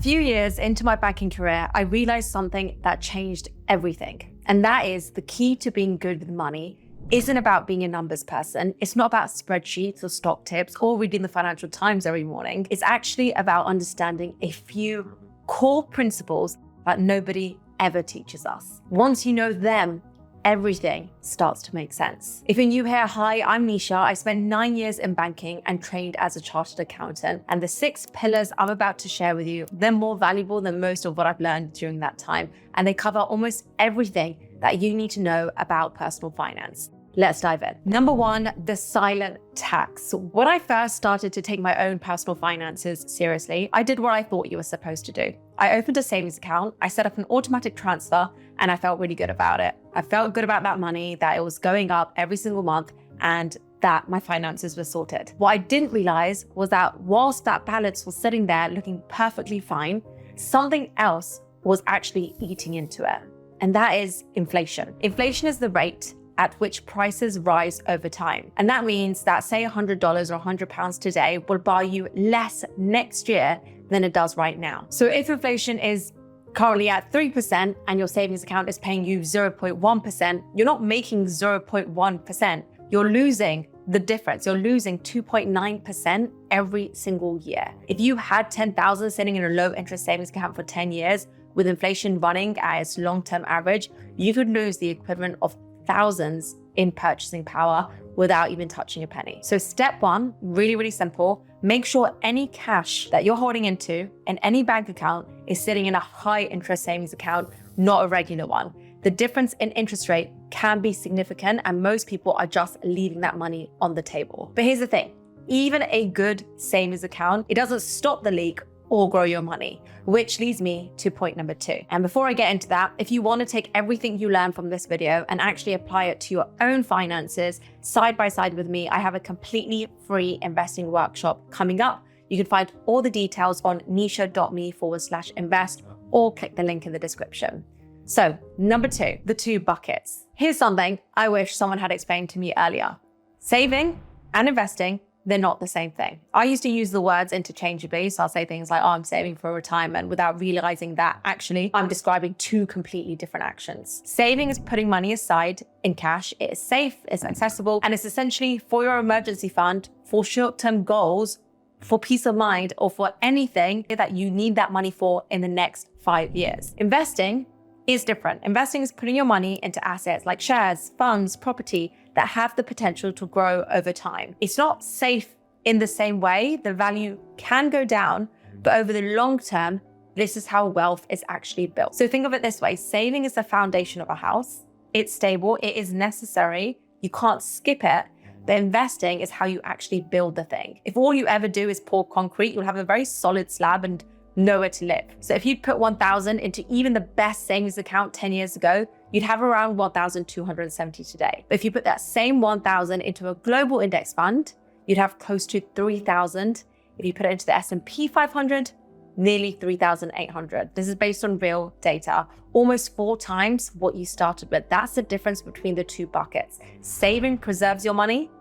few years into my banking career, I realized something that changed everything. And that is the key to being good with money isn't about being a numbers person. It's not about spreadsheets or stock tips or reading the Financial Times every morning. It's actually about understanding a few core principles that nobody ever teaches us. Once you know them, everything starts to make sense. If you're new here, hi, I'm Nischa. I spent 9 years in banking and trained as a chartered accountant. And the 6 pillars I'm about to share with you, they're more valuable than most of what I've learned during that time. And they cover almost everything that you need to know about personal finance. Let's dive in. Number 1, the silent tax. When I first started to take my own personal finances seriously, I did what I thought you were supposed to do. I opened a savings account, I set up an automatic transfer, and I felt really good about it. I felt good about that money, that it was going up every single month, and that my finances were sorted. What I didn't realize was that whilst that balance was sitting there looking perfectly fine, something else was actually eating into it. And that is inflation. Inflation is the rate at which prices rise over time. And that means that say $100 or £100 today will buy you less next year than it does right now. So if inflation is currently at 3% and your savings account is paying you 0.1%, you're not making 0.1%, you're losing the difference. You're losing 2.9% every single year. If you had 10,000 sitting in a low interest savings account for 10 years, with inflation running at its long-term average, you could lose the equivalent of thousands in purchasing power without even touching a penny. So step 1, really, really simple. Make sure any cash that you're holding into in any bank account is sitting in a high interest savings account, not a regular one. The difference in interest rate can be significant and most people are just leaving that money on the table. But here's the thing, even a good savings account, it doesn't stop the leak or grow your money, which leads me to point number 2. And before I get into that, if you want to take everything you learn from this video and actually apply it to your own finances side by side with me, I have a completely free investing workshop coming up. You can find all the details on nischa.me/invest or click the link in the description. So number 2, the 2 buckets. Here's something I wish someone had explained to me earlier. Saving and investing, they're not the same thing. I used to use the words interchangeably. So I'll say things like, oh, I'm saving for retirement without realizing that actually I'm describing 2 completely different actions. Saving is putting money aside in cash. It is safe, it's accessible, and it's essentially for your emergency fund, for short-term goals, for peace of mind, or for anything that you need that money for in the next 5 years. Investing is different. Investing is putting your money into assets like shares, funds, property that have the potential to grow over time. It's not safe in the same way. The value can go down, but over the long term, this is how wealth is actually built. So think of it this way, saving is the foundation of a house. It's stable, it is necessary, you can't skip it, but investing is how you actually build the thing. If all you ever do is pour concrete, you'll have a very solid slab and nowhere to live. So if you'd put 1,000 into even the best savings account 10 years ago, you'd have around 1,270 today. But if you put that same 1,000 into a global index fund, you'd have close to 3,000. If you put it into the S&P 500, nearly 3,800. This is based on real data, almost 4 times what you started with. That's the difference between the 2 buckets. Saving preserves your money,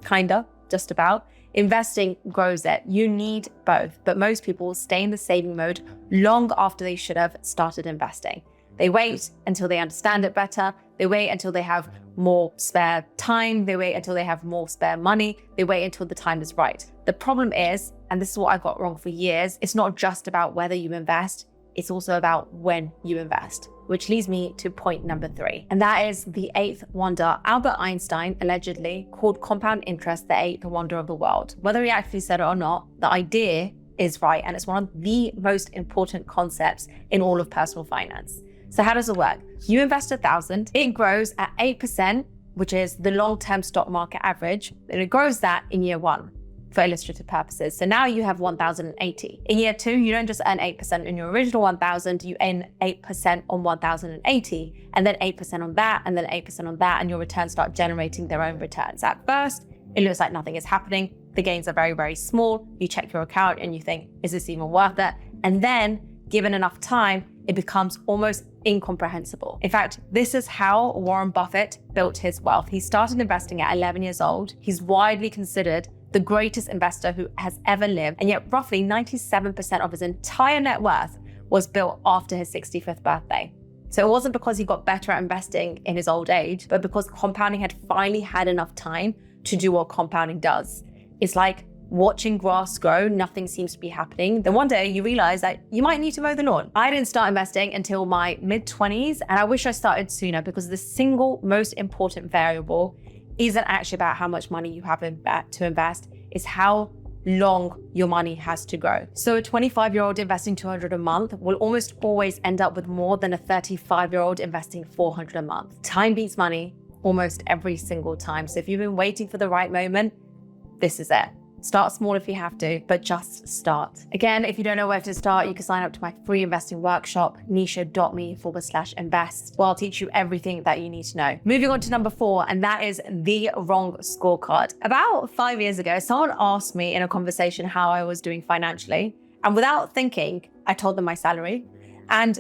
kinda, just about. Investing grows it. You need both, but most people stay in the saving mode long after they should have started investing. They wait until they understand it better. They wait until they have more spare time. They wait until they have more spare money. They wait until the time is right. The problem is, and this is what I got wrong for years, it's not just about whether you invest, it's also about when you invest, which leads me to point number 3. And that is the 8th wonder. Albert Einstein allegedly called compound interest the 8th wonder of the world. Whether he actually said it or not, the idea is right. And it's one of the most important concepts in all of personal finance. So how does it work? You invest 1,000, it grows at 8%, which is the long-term stock market average, and it grows that in year 1 for illustrative purposes. So now you have 1,080. In year 2, you don't just earn 8% in your original 1,000, you earn 8% on 1,080, and then 8% on that, and then 8% on that, and your returns start generating their own returns. At first, it looks like nothing is happening. The gains are very, very small. You check your account and you think, is this even worth it? And then, given enough time, it becomes almost incomprehensible. In fact, this is how Warren Buffett built his wealth. He started investing at 11 years old. He's widely considered the greatest investor who has ever lived, and yet roughly 97% of his entire net worth was built after his 65th birthday. So it wasn't because he got better at investing in his old age, but because compounding had finally had enough time to do what compounding does. It's like watching grass grow, nothing seems to be happening. Then one day you realize that you might need to mow the lawn. I didn't start investing until my mid-20s, and I wish I started sooner, because the single most important variable isn't actually about how much money you have to invest, it's how long your money has to grow. So a 25-year-old investing $200 a month will almost always end up with more than a 35-year-old investing $400 a month. Time beats money almost every single time. So if you've been waiting for the right moment, this is it. Start small if you have to, but just start. Again, if you don't know where to start, you can sign up to my free investing workshop, nischa.me/invest, where I'll teach you everything that you need to know. Moving on to number 4, and that is the wrong scorecard. About 5 years ago, someone asked me in a conversation how I was doing financially. And without thinking, I told them my salary. And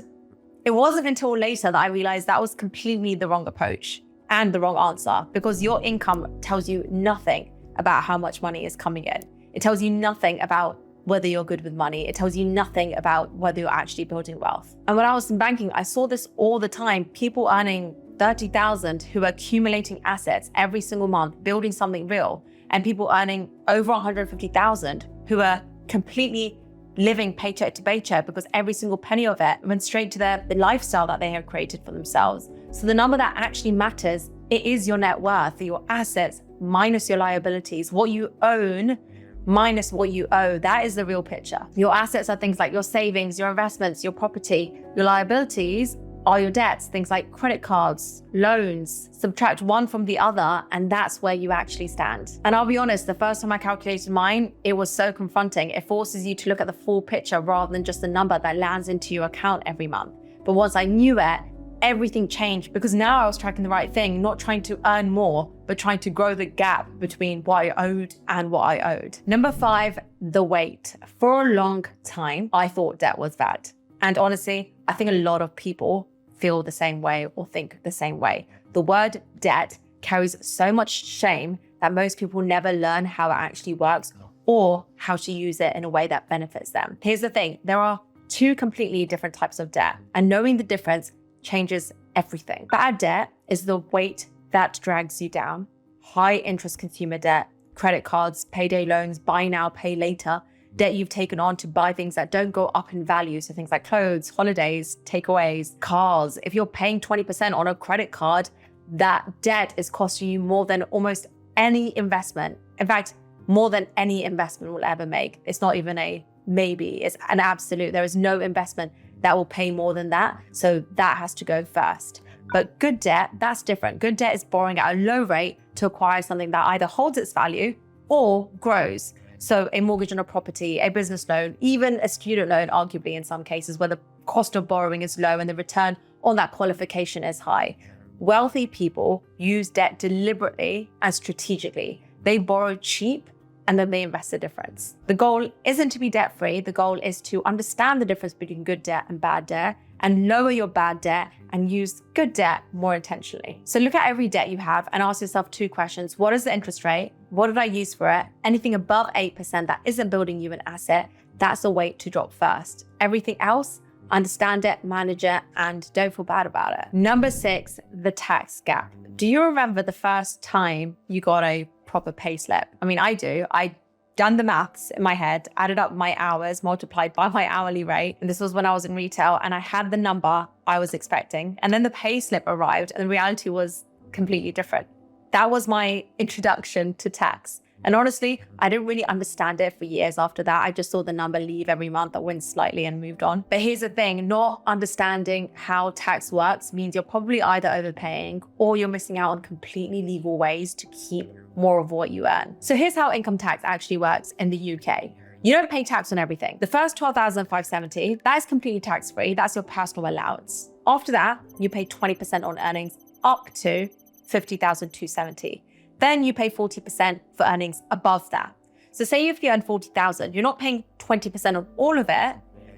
it wasn't until later that I realized that was completely the wrong approach and the wrong answer, because your income tells you nothing about how much money is coming in. It tells you nothing about whether you're good with money. It tells you nothing about whether you're actually building wealth. And when I was in banking, I saw this all the time. People earning 30,000 who are accumulating assets every single month, building something real, and people earning over 150,000 who are completely living paycheck to paycheck, because every single penny of it went straight to the lifestyle that they have created for themselves. So the number that actually matters, it is your net worth, your assets minus your liabilities, what you own minus what you owe. That is the real picture. Your assets are things like your savings, your investments, your property. Your liabilities are your debts, things like credit cards, loans. Subtract one from the other, and that's where you actually stand. And I'll be honest, the first time I calculated mine, it was so confronting. It forces you to look at the full picture rather than just the number that lands into your account every month. But once I knew it, everything changed, because now I was tracking the right thing, not trying to earn more, but trying to grow the gap between what I owed and what I owed. Number 5, the weight. For a long time, I thought debt was bad. And honestly, I think a lot of people feel the same way or think the same way. The word debt carries so much shame that most people never learn how it actually works or how to use it in a way that benefits them. Here's the thing, there are 2 completely different types of debt, and knowing the difference changes everything. Bad debt is the weight that drags you down. High interest consumer debt, credit cards, payday loans, buy now, pay later, debt you've taken on to buy things that don't go up in value. So things like clothes, holidays, takeaways, cars. If you're paying 20% on a credit card, that debt is costing you more than almost any investment. In fact, more than any investment will ever make. It's not even a maybe, it's an absolute. There is no investment that will pay more than that. So that has to go first. But good debt, that's different. Good debt is borrowing at a low rate to acquire something that either holds its value or grows. So a mortgage on a property, a business loan, even a student loan, arguably in some cases where the cost of borrowing is low and the return on that qualification is high. Wealthy people use debt deliberately and strategically. They borrow cheap and then they invest the difference. The goal isn't to be debt-free. The goal is to understand the difference between good debt and bad debt and lower your bad debt and use good debt more intentionally. So look at every debt you have and ask yourself 2 questions. What is the interest rate? What did I use for it? Anything above 8% that isn't building you an asset, that's a weight to drop first. Everything else, understand it, manage it, and don't feel bad about it. Number 6, the tax gap. Do you remember the first time you got a proper pay slip? I mean, I do. I done the maths in my head, added up my hours, multiplied by my hourly rate. And this was when I was in retail, and I had the number I was expecting. And then the pay slip arrived and the reality was completely different. That was my introduction to tax. And honestly, I didn't really understand it for years after that. I just saw the number leave every month. I went slightly and moved on. But here's the thing, not understanding how tax works means you're probably either overpaying or you're missing out on completely legal ways to keep more of what you earn. So here's how income tax actually works in the UK. You don't pay tax on everything. The first $12,570, that is completely tax-free. That's your personal allowance. After that, you pay 20% on earnings up to $50,270. Then you pay 40% for earnings above that. So say if you earn $40,000, you're not paying 20% on all of it.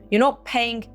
You're not paying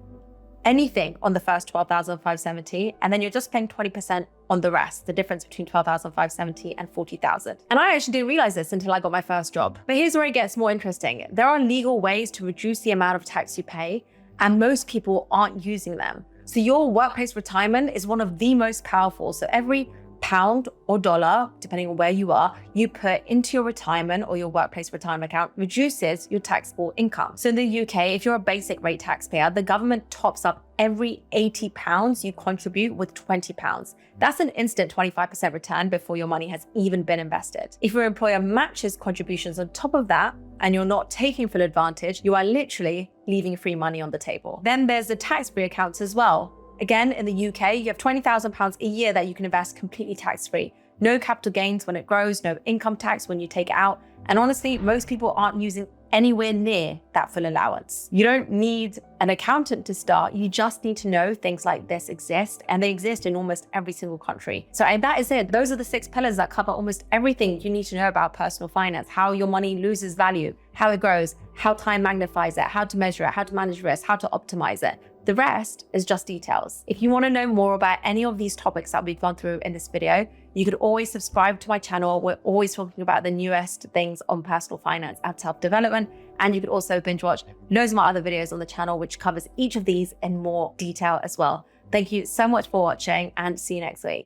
anything on the first 12,570, and then you're just paying 20% on the rest, the difference between 12,570 and 40,000. And I actually didn't realize this until I got my first job. But here's where it gets more interesting. There are legal ways to reduce the amount of tax you pay, and most people aren't using them. So your workplace retirement is one of the most powerful. So every pound or dollar, depending on where you are, you put into your retirement or your workplace retirement account reduces your taxable income. So in the UK, if you're a basic rate taxpayer, the government tops up every 80 pounds you contribute with 20 pounds. That's an instant 25% return before your money has even been invested. If your employer matches contributions on top of that, and you're not taking full advantage, you are literally leaving free money on the table. Then there's the tax-free accounts as well. Again, in the UK, you have £20,000 a year that you can invest completely tax-free. No capital gains when it grows, no income tax when you take it out. And honestly, most people aren't using anywhere near that full allowance. You don't need an accountant to start. You just need to know things like this exist, and they exist in almost every single country. So and that is it. Those are the 6 pillars that cover almost everything you need to know about personal finance: how your money loses value, how it grows, how time magnifies it, how to measure it, how to manage risk, how to optimize it. The rest is just details. If you want to know more about any of these topics that we've gone through in this video, you could always subscribe to my channel. We're always talking about the newest things on personal finance and self-development. And you could also binge watch loads of my other videos on the channel, which covers each of these in more detail as well. Thank you so much for watching, and see you next week.